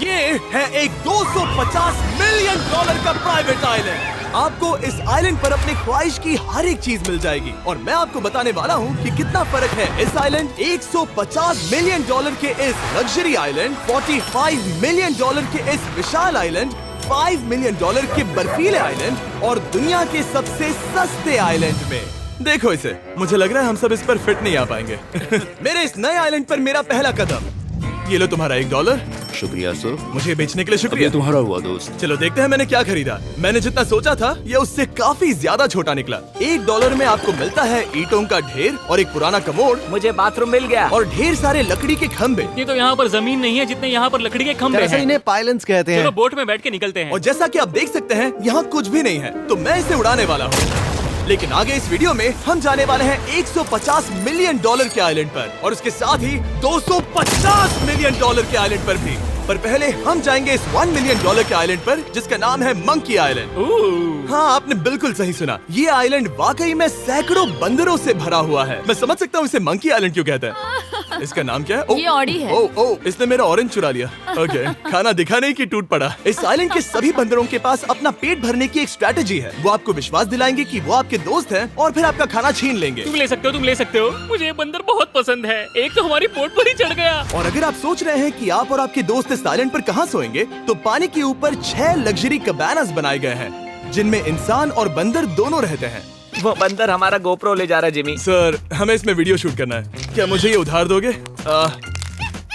ये है एक 250 मिलियन डॉलर का प्राइवेट आइलैंड। आपको इस आइलैंड पर अपनी ख्वाहिश की हर एक चीज मिल जाएगी और मैं आपको बताने वाला हूँ कि कितना फर्क है इस आइलैंड 150 मिलियन डॉलर के इस लग्जरी आइलैंड, 45 मिलियन डॉलर के इस विशाल आइलैंड, 5 मिलियन डॉलर के बर्फीले आइलैंड और दुनिया के सबसे सस्ते आइलैंड में। देखो इसे, मुझे लग रहा है हम सब इस पर फिट नहीं आ पाएंगे। मेरे इस नए आइलैंड पर मेरा पहला कदम। ये लो तुम्हारा $1। शुक्रिया सर। मुझे बेचने के लिए शुक्रिया। ये तुम्हारा हुआ दोस्त। चलो देखते हैं मैंने क्या खरीदा। मैंने जितना सोचा था ये उससे काफी ज्यादा छोटा निकला। $1 में आपको मिलता है ईंटों का ढेर और एक पुराना कमोड। मुझे बाथरूम मिल गया और ढेर सारे लकड़ी के खम्भे। ये तो यहाँ पर जमीन नहीं है जितने यहाँ पर लकड़ी के खंभे दरअसल हैं। इन्हें पाइलन्स कहते हैं। चलो बोट में बैठ के निकलते हैं। और जैसा कि आप देख सकते हैं यहाँ कुछ भी नहीं है, तो मैं इसे उड़ाने वाला हूँ। लेकिन आगे इस वीडियो में हम जाने वाले हैं 150 मिलियन डॉलर के आइलैंड पर और उसके साथ ही 250 मिलियन डॉलर के आइलैंड पर भी। पर पहले हम जाएंगे इस 1 मिलियन डॉलर के आइलैंड पर जिसका नाम है मंकी आइलैंड। हाँ, आपने बिल्कुल सही सुना। ये आइलैंड वाकई में सैकड़ों बंदरों से भरा हुआ है। मैं समझ सकता हूँ इसे मंकी आइलैंड क्यों कहते हैं। इसका नाम क्या है? ये ऑडी है। ओ, इसने मेरा ऑरेंज चुरा लिया। ओके, खाना दिखा नहीं कि टूट पड़ा। इस आइलैंड के सभी बंदरों के पास अपना पेट भरने की एक स्ट्रैटेजी है। वो आपको विश्वास दिलाएंगे कि वो आपके दोस्त हैं और फिर आपका खाना छीन लेंगे। तुम ले सकते हो, तुम ले सकते हो। मुझे ये बंदर बहुत पसंद है। एक तो हमारी बोट पर ही चढ़ गया। और अगर आप सोच रहे हैं कि आप और आपके दोस्त इस आइलैंड पर कहाँ सोएंगे, तो पानी के ऊपर 6 लग्जरी कबानास बनाए गए हैं जिनमें इंसान और बंदर दोनों रहते हैं। वो बंदर हमारा गोप्रो ले जा रहा है जिमी। सर, हमें इसमें वीडियो शूट करना है। क्या मुझे ये उधार दोगे?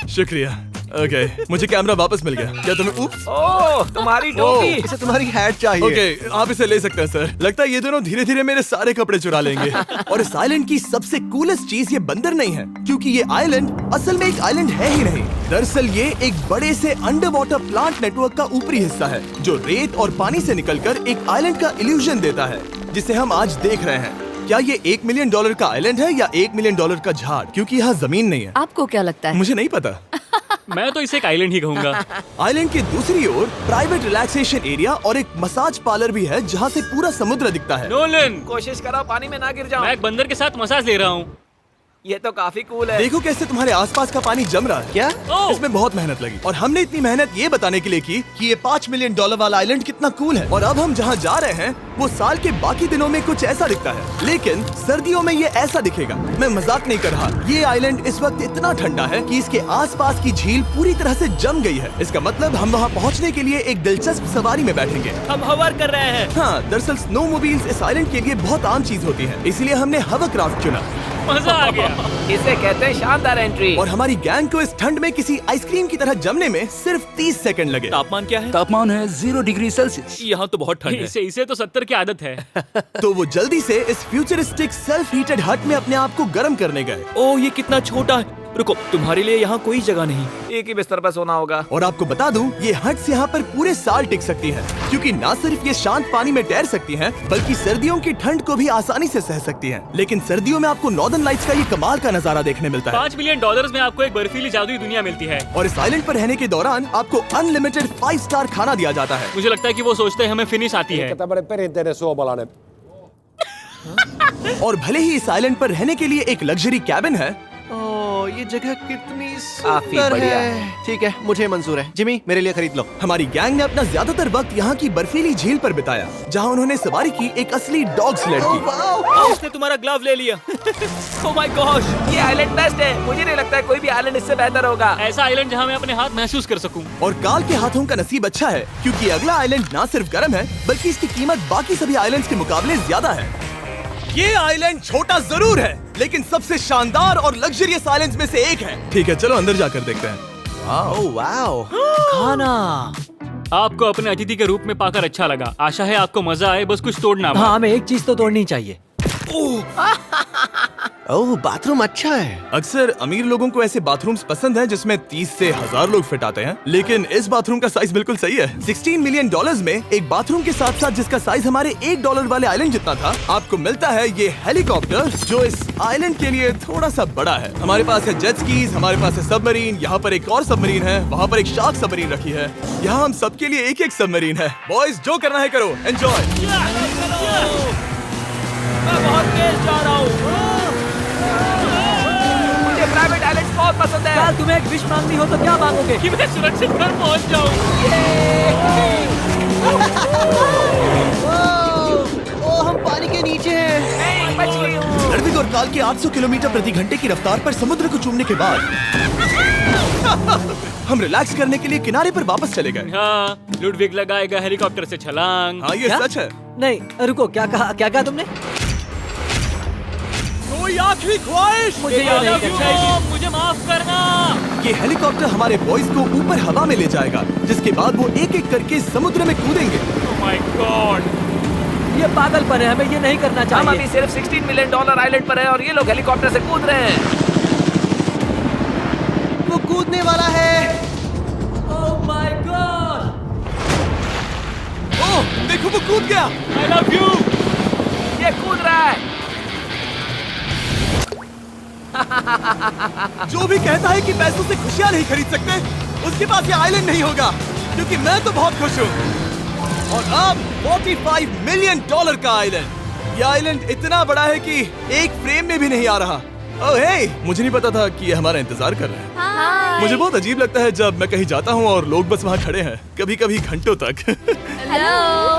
शुक्रिया। ओके, मुझे कैमरा वापस मिल गया। क्या तुम्हें उप्स? ओह, तुम्हारी टोपी। इसे तुम्हारी हैट चाहिए। ओके, आप इसे ले सकते हैं सर। लगता है ये दोनों धीरे धीरे मेरे सारे कपड़े चुरा लेंगे। और इस आइलैंड की सबसे कूलेस्ट चीज ये बंदर नहीं है, क्योंकि ये आइलैंड असल में एक आइलैंड है ही नहीं। दरअसल ये एक बड़े से अंडर वाटर प्लांट नेटवर्क का ऊपरी हिस्सा है जो रेत और पानी से निकलकर एक आइलैंड का इल्यूजन देता है जिसे हम आज देख रहे हैं। क्या ये $1 मिलियन का आइलैंड है या $1 मिलियन का झाड़? क्योंकि यहाँ जमीन नहीं है। आपको क्या लगता है? मुझे नहीं पता। मैं तो इसे एक आइलैंड ही कहूँगा। आइलैंड के दूसरी ओर प्राइवेट रिलैक्सेशन एरिया और एक मसाज पार्लर भी है जहाँ से पूरा समुद्र दिखता है। नोलन, कोशिश करो पानी में ना गिर जाओ। मैं एक बंदर के साथ मसाज ले रहा हूँ। ये तो काफी कूल है। देखो कैसे तुम्हारे आसपास का पानी जम रहा है। क्या? इसमें बहुत मेहनत लगी और हमने इतनी मेहनत ये बताने के लिए की कि ये $5 मिलियन वाला आइलैंड कितना कूल है। और अब हम जहाँ जा रहे हैं वो साल के बाकी दिनों में कुछ ऐसा दिखता है, लेकिन सर्दियों में ये ऐसा दिखेगा। मैं मजाक नहीं कर रहा। ये आइलैंड इस वक्त इतना ठंडा है कि इसके आसपास की झील पूरी तरह से जम गई है। इसका मतलब हम वहाँ पहुँचने के लिए एक दिलचस्प सवारी में बैठेंगे। हम हवर कर रहे हैं। हाँ, दरअसल स्नोमोबाइल्स इस आइलैंड के लिए बहुत आम चीज होती है, इसलिए हमने हवरक्राफ्ट चुना। मजा आ गया। इसे कहते हैं शानदार एंट्री। और हमारी गैंग को इस ठंड में किसी आइसक्रीम की तरह जमने में सिर्फ 30 सेकंड लगे। तापमान क्या है? तापमान है 0 डिग्री सेल्सियस। यहाँ तो बहुत ठंड है। इसे तो 70 की आदत है। तो वो जल्दी से इस फ्यूचरिस्टिक सेल्फ हीटेड हट में अपने आप को गर्म करने गए। ओह, ये कितना छोटा है। रुको, तुम्हारे लिए यहाँ कोई जगह नहीं। एक ही बिस्तर पर सोना होगा। और आपको बता दूं, ये हट्स यहाँ पर पूरे साल टिक सकती हैं, क्योंकि न सिर्फ ये शांत पानी में तैर सकती हैं, बल्कि सर्दियों की ठंड को भी आसानी से सह सकती हैं। लेकिन सर्दियों में आपको नॉर्दर्न लाइट्स का ये कमाल का नजारा देखने मिलता है। $5 मिलियन में आपको एक बर्फीली जादुई दुनिया मिलती है। और इस आइलैंड पर रहने के दौरान आपको अनलिमिटेड 5 स्टार खाना दिया जाता है। मुझे लगता है कि वो सोचते हैं हमें फिनिश आती है। tämmöinen perinteinen suomalainen. और भले ही इस आइलैंड पर रहने के लिए एक लग्जरी कैबिन है, ओह, ये जगह कितनी काफी सुंदर बढ़िया है। ठीक है, मुझे मंजूर है। जिमी, मेरे लिए खरीद लो। हमारी गैंग ने अपना ज्यादातर वक्त यहाँ की बर्फीली झील पर बिताया, जहाँ उन्होंने सवारी की एक असली डॉग स्लेड की। उसने तुम्हारा ग्लव ले लिया। ओह माय गॉश, ये आइलैंड बेस्ट है। मुझे नहीं लगता है कोई भी आइलैंड इससे बेहतर होगा। ऐसा आइलैंड जहाँ मैं अपने हाथ महसूस कर सकूं। और काल के हाथों का नसीब अच्छा है, क्योंकि अगला आइलैंड न सिर्फ गर्म है, बल्कि इसकी कीमत बाकी सभी आइलैंड्स के मुकाबले ज्यादा है। ये आइलैंड छोटा जरूर है, लेकिन सबसे शानदार और लग्जरियस आइलैंड्स में से एक है। ठीक है, चलो अंदर जाकर देखते हैं। ओह वाओ, खाना। आपको अपने अतिथि के रूप में पाकर अच्छा लगा। आशा है आपको मजा आए, बस कुछ तोड़ना मत। हाँ, हमें एक चीज तो तोड़नी चाहिए। ओह, बाथरूम अच्छा है। अक्सर अमीर लोगों को ऐसे बाथरूम्स पसंद हैं जिसमें 30 से 1000 लोग फिट आते हैं, लेकिन इस बाथरूम का साइज बिल्कुल सही है। $16 मिलियन में एक बाथरूम के साथ साथ जिसका साइज हमारे $1 वाले आइलैंड जितना था, आपको मिलता है ये हेलीकॉप्टर, जो इस आइलैंड के लिए थोड़ा सा बड़ा है। हमारे पास है जेट स्कीज, हमारे पास है सबमरीन, यहाँ पर एक और सबमरीन है, वहाँ पर एक शार्क सबमरीन रखी है। यहाँ हम सबके लिए एक एक सबमरीन है। बॉयज, जो करना है करो, एंजॉय। मैं बहुत तेज जा रहा हूँ। मुझे प्राइवेट आइलैंड बहुत पसंद है। यार तुम्हें एक विश मांगनी हो तो क्या मांगोगे? कि मैं सुरक्षित घर पहुंच जाऊं। ओ हम पानी के नीचे हैं। नहीं, बच गई हूँ। लड़विग और काल के 800 किलोमीटर प्रति घंटे की रफ्तार पर समुद्र को चूमने के बाद हम रिलैक्स करने के लिए किनारे पर वापस चले गए। हाँ, लुडविग लगाएगा हेलीकॉप्टर से छलांग। हाँ, ये क्या? सच है। नहीं रुको, क्या कहा तुमने? कोई आखिरी ख्वाहिश? मुझे ये नहीं करना चाहिए। मुझे माफ करना। ये हेलीकॉप्टर हमारे बॉयज को ऊपर हवा में ले जाएगा, जिसके बाद वो एक एक करके समुद्र में कूदेंगे। Oh my God! ये पागलपन है, हमें ये नहीं करना हम चाहिए। अभी सिर्फ $16 मिलियन आइलैंड पर है और ये लोग हेलीकॉप्टर से कूद रहे हैं। वो कूदने वाला है। Oh my God! ओह, देखो वो कूद गया। I love you. ये कूद रहा है। जो भी कहता है कि पैसों से खुशियां नहीं खरीद सकते, उसके पास ये आइलैंड नहीं होगा, क्योंकि मैं तो बहुत खुश हूँ। और अब $45 मिलियन का आइलैंड। ये आइलैंड इतना बड़ा है कि एक फ्रेम में भी नहीं आ रहा। ओह हे, मुझे नहीं पता था कि ये हमारा इंतजार कर रहे हैं। मुझे बहुत अजीब लगता है जब मैं कहीं जाता हूँ और लोग बस वहाँ खड़े हैं, कभी कभी घंटों तक। हेलो,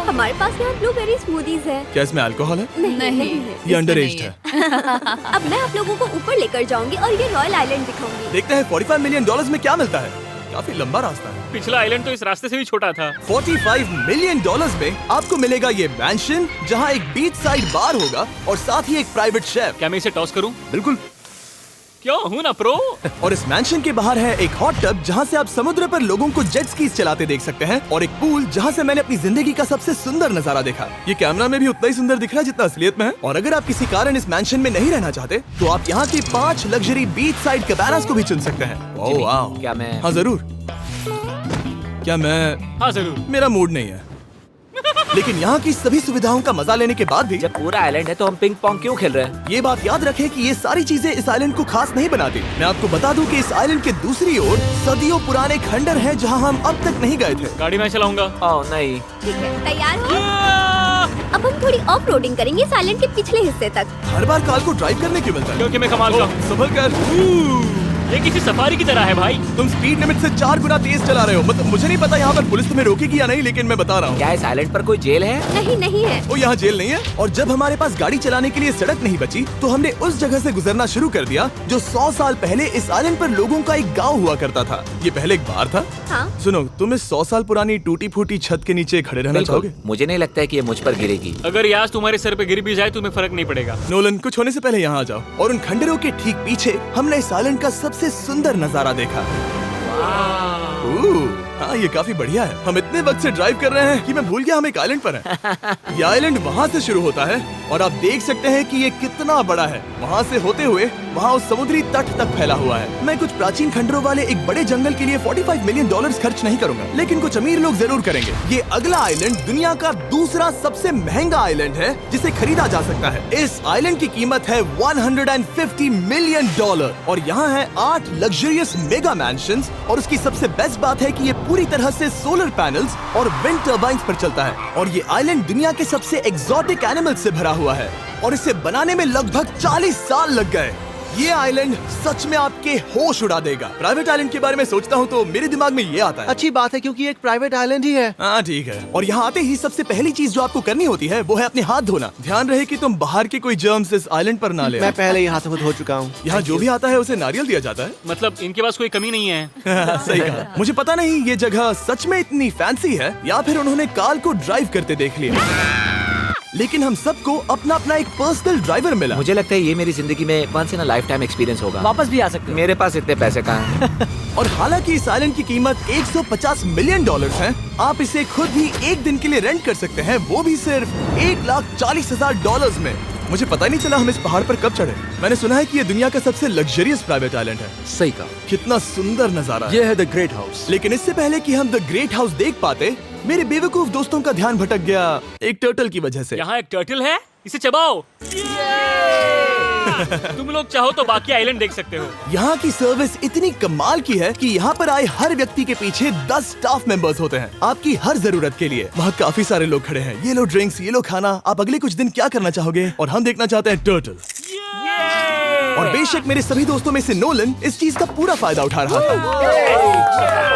हमारे पास यहाँ ब्लूबेरी स्मूदीज है। क्या इसमें अल्कोहल है? नहीं, ये अंडरएज है। अब मैं आप लोगों को ऊपर लेकर जाऊंगी और ये रॉयल आइलैंड दिखाऊंगी। देखते हैं $45 मिलियन में क्या मिलता है। काफी लंबा रास्ता है। पिछला आइलैंड तो इस रास्ते से भी छोटा था। $45 मिलियन में आपको मिलेगा ये मैंशन, जहाँ एक बीच साइड बार होगा और साथ ही एक प्राइवेट शेफ। क्या मैं इसे टॉस करूं? बिल्कुल। क्यों हूं ना प्रो। और इस मैंशन के बाहर है एक हॉट टब, जहाँ से आप समुद्र पर लोगों को जेट स्कीज चलाते देख सकते हैं, और एक पूल जहाँ से मैंने अपनी जिंदगी का सबसे सुंदर नजारा देखा। ये कैमरा में भी उतना ही सुंदर दिख रहा है जितना असलियत में है। और अगर आप किसी कारण इस मैंशन में नहीं रहना चाहते, तो आप यहाँ की 5 लग्जरी बीच साइड कैबानास को भी चुन सकते हैं। ओह वाह। क्या मैं? हाँ जरूर। क्या मैं? हाँ जरूर। मेरा मूड नहीं है। लेकिन यहाँ की सभी सुविधाओं का मजा लेने के बाद भी जब पूरा आइलैंड है तो हम पिंग पोंग क्यों खेल रहे हैं? ये बात याद रखें कि ये सारी चीजें इस आइलैंड को खास नहीं बनाती। मैं आपको बता दूं कि इस आइलैंड के दूसरी ओर सदियों पुराने खंडर हैं, जहां हम अब तक नहीं गए थे। गाड़ी मैं चलाऊंगा। ओह नहीं। ठीक है, तैयार हो? अब हम थोड़ी ऑफ रोडिंग करेंगे इस आइलैंड के पिछले हिस्से तक। हर बार कार को ड्राइव करने क्यों मिलता है? क्योंकि मैं कमाल का हूं। संभल कर। ये किसी सफारी की तरह है भाई। तुम स्पीड लिमिट से 4 गुना तेज चला रहे हो। मतलब मुझे नहीं पता यहाँ पर पुलिस तुम्हें रोकेगी या नहीं, लेकिन मैं बता रहा हूँ। क्या इस आइलैंड पर कोई जेल है? नहीं, नहीं है। वो यहाँ जेल नहीं है। और जब हमारे पास गाड़ी चलाने के लिए सड़क नहीं बची, तो हमने उस जगह से गुजरना शुरू कर दिया जो 100 साल पहले इस आइलैंड पर लोगों का एक गाँव हुआ करता था। ये पहले एक बार था। हाँ। सुनो, तुम इस 100 साल पुरानी टूटी फूटी छत के नीचे खड़े रहना बिल्कुल। चाहोगे? मुझे नहीं लगता है कि ये मुझ पर गिरेगी। अगर ये आज तुम्हारे सर पे गिर भी जाए तो तुम्हें फर्क नहीं पड़ेगा। नोलन, कुछ होने से पहले यहाँ आ जाओ। और उन खंडरों के ठीक पीछे हमने इस आइलैंड का सबसे सुंदर नजारा देखा। हाँ, ये काफी बढ़िया है। हम इतने वक्त से ड्राइव कर रहे हैं कि मैं भूल गया हम एक आइलैंड पर हैं। ये आइलैंड वहाँ से शुरू होता है और आप देख सकते हैं कि ये कितना बड़ा है। वहाँ से होते हुए वहाँ उस समुद्री तट तक फैला हुआ है। मैं कुछ प्राचीन खंडरों वाले एक बड़े जंगल के लिए $45 मिलियन खर्च नहीं करूंगा, लेकिन कुछ अमीर लोग जरूर करेंगे। ये अगला आइलैंड दुनिया का दूसरा सबसे महंगा आइलैंड है जिसे खरीदा जा सकता है। इस आइलैंड की कीमत है $150 मिलियन और यहाँ है 8 लग्जरियस मेगा मैंशंस। और उसकी सबसे बेस्ट बात है कि ये पूरी तरह से सोलर पैनल्स और विंड टर्बाइन्स पर चलता है। और ये आइलैंड दुनिया के सबसे एक्सोटिक एनिमल्स से भरा हुआ है और इसे बनाने में लगभग 40 साल लग गए। ये आइलैंड सच में आपके होश उड़ा देगा। प्राइवेट आइलैंड के बारे में सोचता हूँ तो मेरे दिमाग में ये आता है। अच्छी बात है, क्योंकि एक प्राइवेट आइलैंड ही है। हाँ ठीक है। और यहाँ आते ही सबसे पहली चीज जो आपको करनी होती है वो है अपने हाथ धोना। ध्यान रहे कि तुम बाहर के कोई जर्म्स इस आइलैंड पर ना ले। मैं पहले ही हाथों धो चुका हूँ। यहाँ जो भी आता है उसे नारियल दिया जाता है। मतलब इनके पास कोई कमी नहीं है। सही कहा। मुझे पता नहीं ये जगह सच में इतनी फैंसी है या फिर उन्होंने कार को ड्राइव करते देख लिया, लेकिन हम सबको अपना अपना एक पर्सनल ड्राइवर मिला। मुझे लगता है ये मेरी जिंदगी में once in a lifetime experience होगा। वापस भी आ सकते हो। मेरे पास इतने पैसे कहाँ हैं? और हालांकि इस आइलैंड की कीमत $150 मिलियन है, आप इसे खुद भी एक दिन के लिए रेंट कर सकते हैं, वो भी सिर्फ $1,40,000 में। मुझे पता ही नहीं चला हम इस पहाड़ पर कब चढ़े। मैंने सुना है कि ये दुनिया का सबसे लग्जरियस प्राइवेट आइलैंड है। सही कहा। कितना सुंदर नजारा है। ये है द ग्रेट हाउस। लेकिन इससे पहले कि हम द ग्रेट हाउस देख पाते, मेरे बेवकूफ दोस्तों का ध्यान भटक गया एक टर्टल की वजह से। यहाँ एक टर्टल है, इसे चबाओ। तुम लोग चाहो तो बाकी आइलैंड देख सकते हो। यहाँ की सर्विस इतनी कमाल की है कि यहाँ पर आए हर व्यक्ति के पीछे 10 स्टाफ मेंबर्स होते हैं आपकी हर जरूरत के लिए। वहाँ काफी सारे लोग खड़े हैं। ये लो ड्रिंक्स, ये लो खाना। आप अगले कुछ दिन क्या करना चाहोगे? और हम देखना चाहते हैं टर्टल। और बेशक मेरे सभी दोस्तों में से नोलन इस चीज का पूरा फायदा उठा रहा था।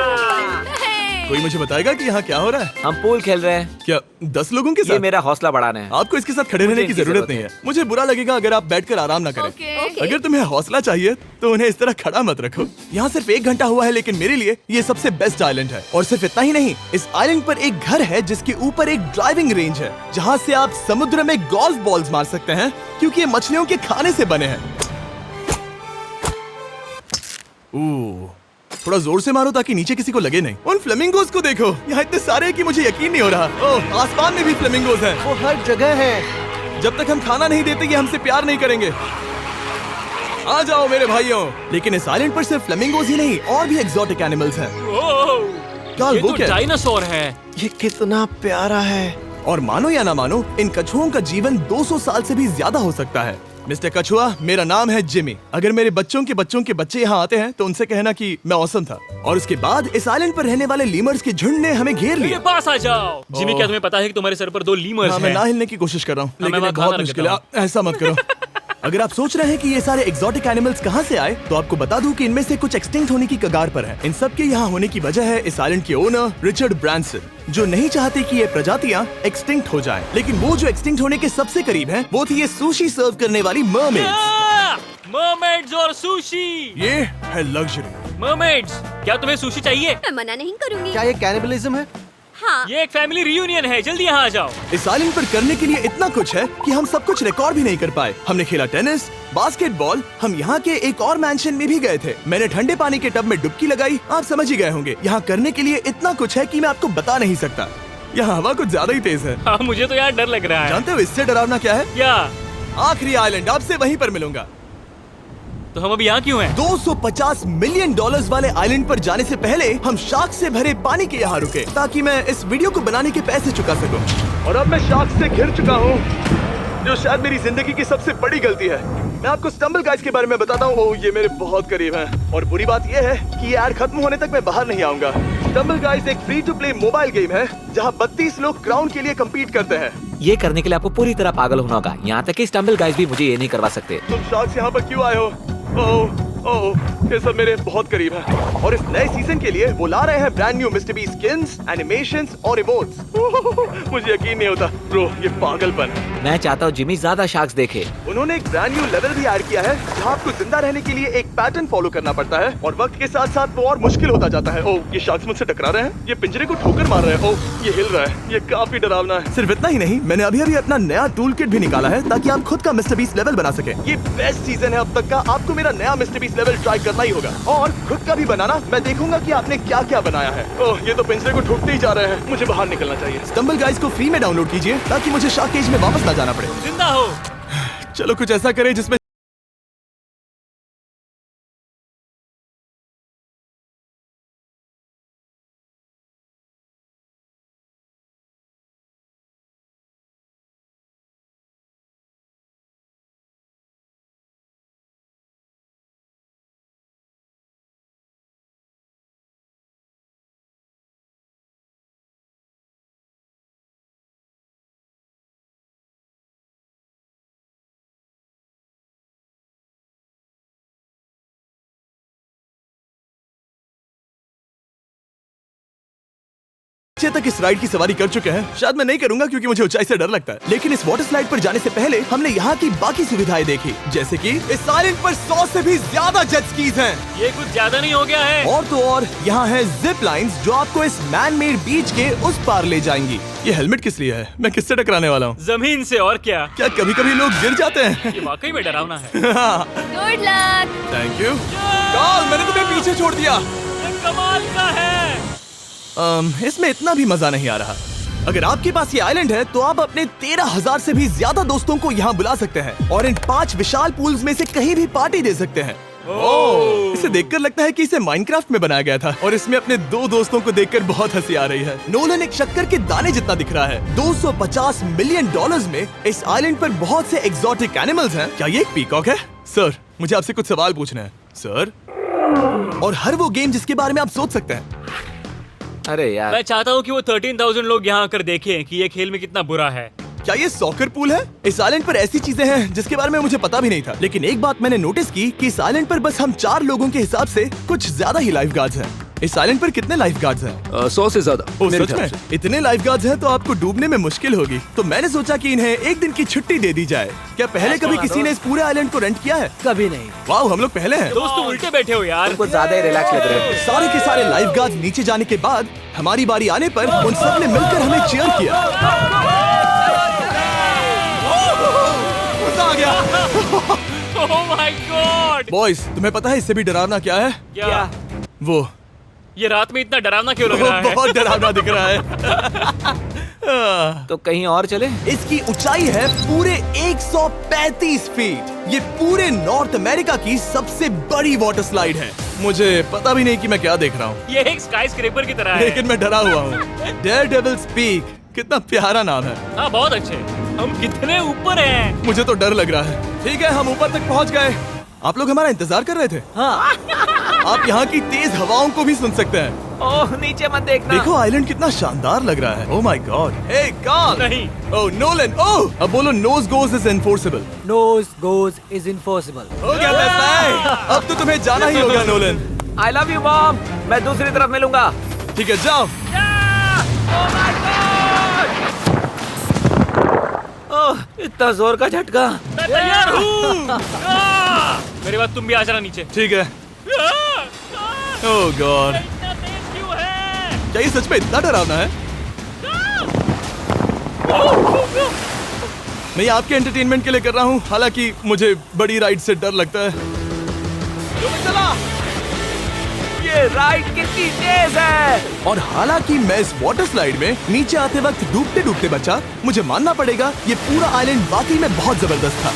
कोई मुझे बताएगा कि यहाँ क्या हो रहा है? हम पूल खेल रहे हैं। क्या 10 लोगों के ये साथ? मेरा हौसला बढ़ाना है। आपको इसके साथ खड़े रहने की इनकी जरूरत नहीं है। मुझे बुरा लगेगा अगर आप बैठकर आराम ना करें। अगर तुम्हें हौसला चाहिए तो उन्हें इस तरह खड़ा मत रखो। यहाँ सिर्फ 1 घंटा हुआ है, लेकिन मेरे लिए ये सबसे बेस्ट आइलैंड है। और सिर्फ इतना ही नहीं, इस आइलैंड पर एक घर है जिसके ऊपर एक ड्राइविंग रेंज है, जहाँ से आप समुद्र में गोल्फ बॉल्स मार सकते हैं, क्योंकि ये मछलियों के खाने से बने हैं। थोड़ा जोर से मारो ताकि नीचे किसी को लगे नहीं। उन फ्लेमिंगोज को देखो, यहाँ इतने सारे हैं कि मुझे यकीन नहीं हो रहा। ओह, आसमान में भी फ्लेमिंगोज हैं। वो हर जगह है। जब तक हम खाना नहीं देते ये हमसे प्यार नहीं करेंगे। आ जाओ मेरे भाइयों। लेकिन इस आइलैंड पर सिर्फ फ्लेमिंगोज ही नहीं, और भी एक्सोटिक एनिमल्स हैं। क्या ये वो तो क्या है? डायनासोर है। ये कितना प्यारा है। और मानो या ना मानो, इन कछुओं का जीवन 200 साल से भी ज्यादा हो सकता है। मिस्टर कछुआ, मेरा नाम है जिमी। अगर मेरे बच्चों के बच्चे यहाँ आते हैं तो उनसे कहना कि मैं औसम था। और उसके बाद इस आइलैंड पर रहने वाले लीमर्स के झुंड ने हमें घेर मेरे लिया। पास आ जाओ। जिमी, क्या तुम्हें पता है कि तुम्हारे सर पर 2 लीमर्स हाँ, मैं हैं? ना हिलने की कोशिश कर रहा हूँ, मैं लेकिन वहाँ ये बहुत खाना मुश्किल है। रखता ऐसा मत करो। अगर आप सोच रहे हैं कि ये सारे एक्सोटिक एनिमल्स कहाँ से आए, तो आपको बता दूं कि इनमें से कुछ एक्सटिंक्ट होने की कगार पर हैं। इन सब के यहाँ होने की वजह है इस आइलैंड के ओनर रिचर्ड ब्रांसन, जो नहीं चाहते कि ये प्रजातियां एक्सटिंक्ट हो जाएं। लेकिन वो जो एक्सटिंक्ट होने के सबसे करीब हैं, वो थी ये सुशी सर्व करने वाली मरमेड्स। मरमेड्स और सुशी। ये है लग्जरी। मरमेड्स, क्या तुम्हें सुशी चाहिए? मैं मना नहीं करूंगी। क्या ये कैनिबलिज्म है? हाँ। ये एक फैमिली रियूनियन है, जल्दी यहाँ आ जाओ। इस आइलैंड पर करने के लिए इतना कुछ है कि हम सब कुछ रिकॉर्ड भी नहीं कर पाए। हमने खेला टेनिस, बास्केटबॉल, हम यहाँ के एक और मैंशन में भी गए थे। मैंने ठंडे पानी के टब में डुबकी लगाई। आप समझ ही गए होंगे, यहाँ करने के लिए इतना कुछ है कि मैं आपको बता नहीं सकता। यहाँ हवा कुछ ज्यादा ही तेज है। हाँ, मुझे तो यार डर लग रहा है। जानते हो इससे डरावना क्या है? क्या? आखिरी आइलैंड, आपसे वहीं पर मिलूंगा। तो हम अभी यहाँ क्यों हैं? 250 मिलियन डॉलर्स वाले आइलैंड पर जाने से पहले हम शार्क से भरे पानी के यहाँ रुके, ताकि मैं इस वीडियो को बनाने के पैसे चुका सकूं। और अब मैं शार्क से घिर चुका हूँ, जो शायद मेरी जिंदगी की सबसे बड़ी गलती है। मैं आपको स्टम्बल गाइज के बारे में बताता हूँ। ओह, ये मेरे बहुत करीब हैं। और बुरी बात यह है कि ये ऐड खत्म होने तक मैं बाहर नहीं आऊंगा। स्टम्बल गाइज एक free to play mobile game है, जहाँ 32 लोग क्राउन के लिए कम्पीट करते हैं। ये करने के लिए आपको पूरी तरह पागल होना होगा। यहाँ तक कि स्टम्बल गाइस भी मुझे ये नहीं करवा सकते। तुम शार्क्स यहाँ पर क्यों आए हो? ओह, ये सब मेरे बहुत करीब है। और इस नए सीजन के लिए वो ला रहे हैं brand new mister beast skins, animations और इमोट्स। मुझे यकीन नहीं होता ब्रो, ये पागलपन। मैं चाहता हूँ जिमी ज्यादा शार्क्स देखे। उन्होंने एक ब्रांड न्यू लेवल भी ऐड किया है, जहाँ आपको जिंदा रहने के लिए एक पैटर्न फॉलो करना पड़ता है, और वक्त के साथ साथ वो और मुश्किल होता जाता है। ओह, ये शार्क्स मुझसे टकरा रहे हैं, ये पिंजरे को ठोकर मार रहे हैं। ओह, ये हिल रहा है, ये काफी डरावना है। सिर्फ इतना ही नहीं, मैंने अभी अपना नया टूल किट भी निकाला है, ताकि आप खुद का मिस्टर बीस्ट लेवल बना सके। ये बेस्ट सीजन है अब तक का। आपको मेरा नया मिस्टर बीस्ट लेवल ट्राई करना ही होगा, और खुद का भी बनाना। मैं देखूंगा कि आपने क्या क्या बनाया है। ओह, ये तो पिंजरे को ठोकते ही जा रहे हैं, मुझे बाहर निकलना चाहिए। स्टम्बल गाइज को फ्री में डाउनलोड कीजिए, ताकि मुझे शार्क केज में वापस ना जाना पड़े। जिंदा हो। चलो कुछ ऐसा करें जिसमें नीचे तक इस राइड की सवारी कर चुके हैं। शायद मैं नहीं करूंगा क्योंकि मुझे ऊंचाई से डर लगता है, लेकिन इस वाटर स्लाइड पर जाने से पहले हमने यहाँ की बाकी सुविधाएं देखी, जैसे कि इस आइलैंड पर 100 से भी ज्यादा जेट स्कीज हैं। ये कुछ ज्यादा नहीं हो गया है? और तो और यहाँ है जिप लाइन्स, जो आपको इस मैन मेड बीच के उस पार ले जाएंगी। ये हेलमेट किस लिए है? मैं किससे टकराने वाला हूँ? जमीन से। और क्या? क्या कभी कभी लोग गिर जाते हैं? ये वाकई में डरावना है। Good luck. Thank you. Carl, मैंने तुम्हें पीछे छोड़ दिया। ये कमाल का है। इसमें इतना भी मजा नहीं आ रहा। अगर आपके पास ये आइलैंड है, तो आप अपने 13,000 से भी ज्यादा दोस्तों को यहाँ बुला सकते हैं, और इन 5 विशाल पूल्स में से कहीं भी पार्टी दे सकते हैं। ओह, इसे देखकर लगता है कि इसे माइनक्राफ्ट में बनाया गया था, और इसमें अपने 2 दोस्तों को देखकर बहुत हंसी आ रही है। नोलन एक शक्कर के दाने जितना दिख रहा है। 250 मिलियन डॉलर्स में इस आइलैंड पर बहुत से एक्सोटिक एनिमल्स हैं। क्या ये एक पीकॉक है? सर, मुझे आपसे कुछ सवाल पूछना है सर। और हर वो गेम जिसके बारे में आप सोच सकते हैं। अरे यार, मैं चाहता हूँ कि वो 13,000 लोग यहाँ आकर देखें कि ये खेल में कितना बुरा है। क्या ये सॉकर पूल है? इस आइलैंड पर ऐसी चीजें हैं जिसके बारे में मुझे पता भी नहीं था, लेकिन एक बात मैंने नोटिस की कि इस आइलैंड पर बस हम 4 लोगों के हिसाब से कुछ ज्यादा ही लाइफ गार्ड्स हैं। इस आइलैंड पर कितने लाइफ गार्ड्स हैं? 100 से ज्यादा ओ, मेरे सच ख्याल में? से। इतने लाइफ गार्ड्स हैं तो आपको डूबने में मुश्किल होगी। तो मैंने सोचा कि इन्हें एक दिन की छुट्टी दे दी जाए। क्या पहले कभी किसी ने इस पूरे आइलैंड को रेंट किया है? कभी नहीं। वाह, हम लोग पहले हैं। दोस्त तुम उल्टे बैठे हो यार। कुछ ज्यादा ही रिलैक्स लग रहे हैं। सारे के सारे लाइफ गार्ड्स नीचे जाने के बाद हमारी बारी आने पर उन सब ने मिलकर हमें चीयर किया। मजा आ गया। ओह माय गॉड। बॉयज, तुम्हें पता है इससे भी डरावना क्या है? क्या? वो ये रात में इतना डरावना क्यों लग रहा है? बहुत डरावना दिख रहा है। तो कहीं और चले? इसकी ऊंचाई है पूरे 135 फीट। ये पूरे नॉर्थ अमेरिका की सबसे बड़ी वाटर स्लाइड है। मुझे पता भी नहीं कि मैं क्या देख रहा हूँ, ये एक स्काई स्क्रेपर की तरह है। लेकिन मैं डरा हुआ हूँ। डेयरडेविल्स पीक, कितना प्यारा नाम है। हाँ बहुत अच्छे। हम कितने ऊपर हैं? मुझे तो डर लग रहा है। ठीक है, हम ऊपर तक पहुँच गए। आप लोग हमारा इंतजार कर रहे थे। हाँ। आप यहाँ की तेज हवाओं को भी सुन सकते हैं। ओह नीचे मत देखना। देखो आइलैंड कितना शानदार लग रहा है। Oh my god. Hey Carl. नहीं। Oh Nolan. ओह, अब बोलो नोज गोज इज इनफोर्सेबल। नोज गोज इज इनफोर्सिबल। हो गया फैसला। अब तो तुम्हें जाना ही होगा Nolan. I love you mom. मैं दूसरी तरफ मिलूंगा। ठीक है, जाओ। ओह इतना जोर का झटका। मैं तैयार हूँ। मेरे बाद तुम भी आ जाना नीचे। ठीक है। ओह गॉड, इतना तेज क्यों है? क्या ये सच में इतना डरावना है? मैं ये आपके एंटरटेनमेंट के लिए कर रहा हूँ, हालांकि मुझे बड़ी राइड से डर लगता है। चला। ये राइड कितनी तेज है। और हालांकि मैं इस वाटर स्लाइड में नीचे आते वक्त डूबते डूबते बचा, मुझे मानना पड़ेगा ये पूरा आइलैंड वाकई में बहुत जबरदस्त था।